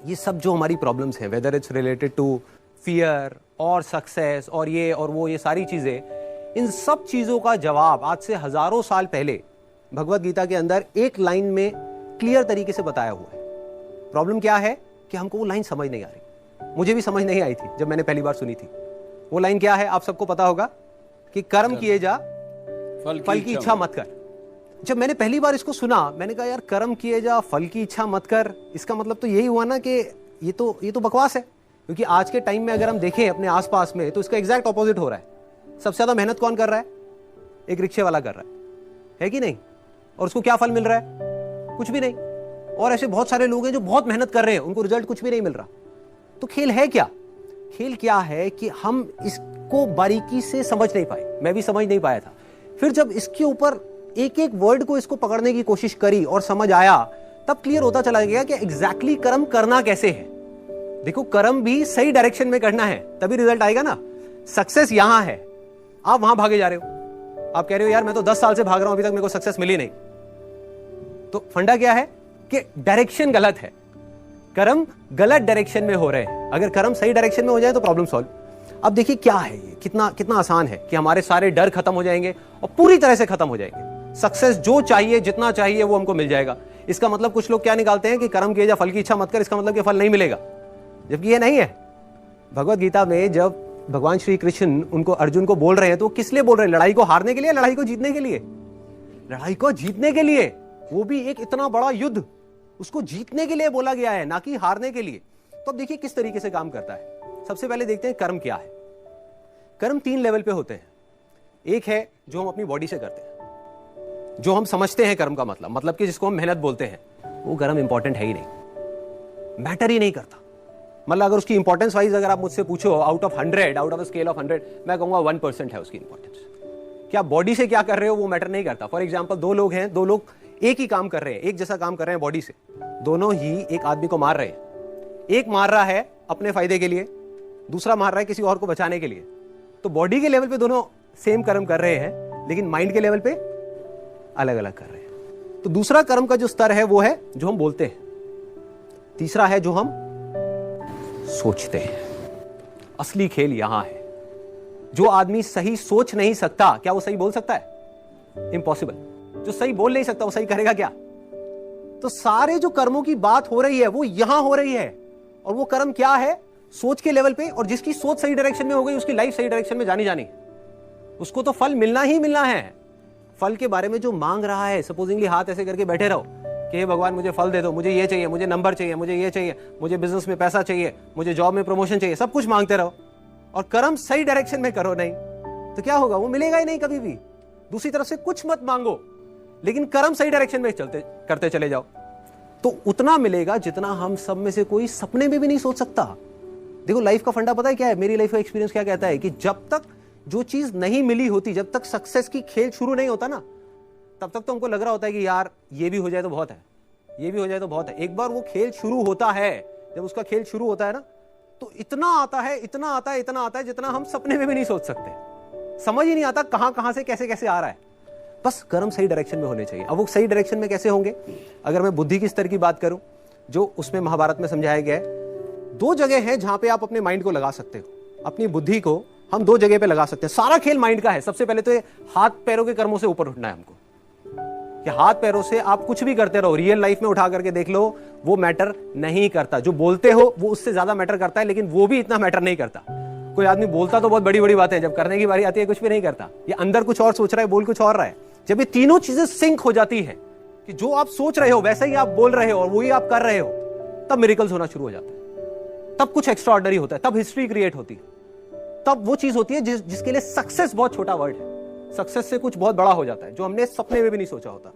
ये सब जो हमारी प्रॉब्लम्स हैं, whether it's related to fear और सक्सेस और ये और वो, ये सारी चीजें, इन सब चीजों का जवाब आज से हजारों साल पहले भगवत गीता के अंदर एक लाइन में क्लियर तरीके से बताया हुआ है। प्रॉब्लम क्या है कि हमको वो लाइन समझ नहीं आ रही। मुझे भी समझ नहीं आई थी जब मैंने पहली बार सुनी थी। वो लाइन क्या है आप सबको पता होगा कि कर्म किए जा, फल की इच्छा मत कर। जब मैंने पहली बार इसको सुना, मैंने कहा यार कर्म किए जा, फल की इच्छा मत कर, इसका मतलब तो यही हुआ ना कि ये तो बकवास है। क्योंकि आज के टाइम में अगर हम देखें अपने आसपास में तो इसका एग्जैक्ट ऑपोजिट हो रहा है। सबसे ज्यादा मेहनत कौन कर रहा है? एक रिक्शे वाला कर रहा है कि नहीं? और उसको क्या फल मिल रहा है? कुछ भी नहीं। और ऐसे बहुत सारे लोग हैं जो बहुत मेहनत कर रहे हैं, उनको रिजल्ट कुछ भी नहीं मिल रहा। तो खेल है क्या? खेल क्या है कि हम इसको बारीकी से समझ नहीं पाए। मैं भी समझ नहीं पाया था। फिर जब इसके ऊपर एक एक वर्ड को इसको पकड़ने की कोशिश करी और समझ आया, तब क्लियर होता चला गया कि एग्जैक्टली कर्म करना कैसे है। देखो, कर्म भी सही डायरेक्शन में करना है, तभी रिजल्ट आएगा ना। सक्सेस यहां है, आप वहां भागे जा रहे हो। आप कह रहे हो यार मैं तो 10 साल से भाग रहा हूं, अभी तक मेरे को सक्सेस मिली नहीं। तो फंडा क्या है कि डायरेक्शन गलत है। कर्म गलत डायरेक्शन में हो रहे हैं। अगर कर्म सही डायरेक्शन में हो जाए तो प्रॉब्लम सॉल्व। अब देखिए क्या है ये, कितना आसान है कि हमारे सारे डर खत्म हो जाएंगे और पूरी तरह से खत्म हो जाएंगे। सक्सेस जो चाहिए, जितना चाहिए वो हमको मिल जाएगा। इसका मतलब कुछ लोग क्या निकालते हैं कि कर्म किए जा, फल की इच्छा मत कर, इसका मतलब कि फल नहीं मिलेगा, जबकि ये नहीं है। भगवत गीता में जब भगवान श्री कृष्ण उनको अर्जुन को बोल रहे हैं तो वो किस लिए बोल रहे हैं? लड़ाई को हारने के लिए, लड़ाई को जीतने के लिए? लड़ाई को जीतने के लिए। वो भी एक इतना बड़ा युद्ध, उसको जीतने के लिए बोला गया है, ना कि हारने के लिए। तो अब देखिए किस तरीके से काम करता है। सबसे पहले देखते हैं कर्म क्या है। कर्म 3 लेवल पे होते हैं। एक है जो हम अपनी बॉडी से करते हैं, जो हम समझते हैं कर्म का मतलब कि जिसको हम मेहनत बोलते हैं। वो कर्म इंपॉर्टेंट है ही नहीं, मैटर ही नहीं करता। मतलब अगर उसकी इंपॉर्टेंस वाइज अगर आप मुझसे पूछो out of 100, out of scale of 100, मैं कहूंगा 1% है उसकी इंपॉर्टेंस। क्या बॉडी से क्या कर रहे हो वो मैटर नहीं करता। फॉर एग्जाम्पल 2 लोग हैं, 2 लोग एक ही काम कर रहे हैं, एक जैसा काम कर रहे हैं बॉडी से, दोनों ही एक आदमी को मार रहे हैं। एक मार रहा है अपने फायदे के लिए, दूसरा मार रहा है किसी और को बचाने के लिए। तो बॉडी के लेवल पे दोनों सेम कर्म कर रहे हैं, लेकिन माइंड के लेवल पे अलग अलग कर रहे हैं। तो दूसरा कर्म का जो स्तर है वो है जो हम बोलते हैं। तीसरा है जो हम सोचते हैं। असली खेल यहां है। जो आदमी सही सोच नहीं सकता, क्या वो सही बोल सकता है? इम्पॉसिबल। जो सही बोल नहीं सकता वो सही करेगा क्या? तो सारे जो कर्मों की बात हो रही है वो यहां हो रही है। और वो कर्म क्या है? सोच के लेवल पे। और जिसकी सोच सही डायरेक्शन में हो गई, उसकी लाइफ सही डायरेक्शन में जानी, उसको तो फल मिलना ही मिलना है। फल के बारे में जो मांग रहा है, सपोजिंगली हाथ ऐसे करके बैठे रहो कि हे भगवान मुझे फल दे दो, मुझे ये चाहिए, मुझे नंबर चाहिए, मुझे ये चाहिए, मुझे बिजनेस में पैसा चाहिए, मुझे जॉब में प्रमोशन चाहिए, सब कुछ मांगते रहो और कर्म सही डायरेक्शन में करो नहीं, तो क्या होगा? वो मिलेगा ही नहीं कभी भी। दूसरी तरफ से कुछ मत मांगो, लेकिन कर्म सही डायरेक्शन में करते चले जाओ, तो उतना मिलेगा जितना हम सब में से कोई सपने में भी नहीं सोच सकता। देखो लाइफ का फंडा पता है क्या है? मेरी लाइफ का एक्सपीरियंस क्या कहता है कि जब तक जो चीज नहीं मिली होती, जब तक सक्सेस की खेल शुरू नहीं होता ना, तब तक तो हमको लग रहा होता है कि यार ये भी हो जाए तो बहुत है, ये भी हो जाए तो बहुत है। एक बार वो खेल शुरू होता है, जब उसका खेल शुरू होता है ना, तो इतना आता है, इतना आता है, इतना आता है जितना हम सपने में भी नहीं सोच सकते। समझ ही नहीं आता कहां से कैसे आ रहा है। बस कर्म सही डायरेक्शन में होने चाहिए। अब वो सही डायरेक्शन में कैसे होंगे? अगर मैं बुद्धि की स्तर की बात करूं, जो उसमें महाभारत में समझाया गया है, 2 जगह है जहां पे आप अपने माइंड को लगा सकते हो। अपनी बुद्धि को हम 2 जगह पे लगा सकते हैं। सारा खेल माइंड का है। सबसे पहले तो ये हाथ पैरों के कर्मों से ऊपर उठना है हमको, कि हाथ पैरों से आप कुछ भी करते रहो, रियल लाइफ में उठा करके देख लो, वो मैटर नहीं करता। जो बोलते हो वो उससे ज्यादा मैटर करता है, लेकिन वो भी इतना मैटर नहीं करता। कोई आदमी बोलता तो बहुत बड़ी बड़ी बातें, जब करने की बारी आती है कुछ भी नहीं करता। ये अंदर कुछ और सोच रहा है, बोल कुछ और रहा है। जब ये तीनों चीजें सिंक हो जाती है कि जो आप सोच रहे हो वैसा ही आप बोल रहे हो और वही आप कर रहे हो, तब मिरेकल्स होना शुरू हो जाता है। तब कुछ एक्स्ट्राऑर्डिनरी होता है, तब हिस्ट्री क्रिएट होती है, तब वो चीज होती है जिसके लिए सक्सेस बहुत छोटा वर्ड है। सक्सेस से कुछ बहुत बड़ा हो जाता है जो हमने सपने में भी नहीं सोचा होता।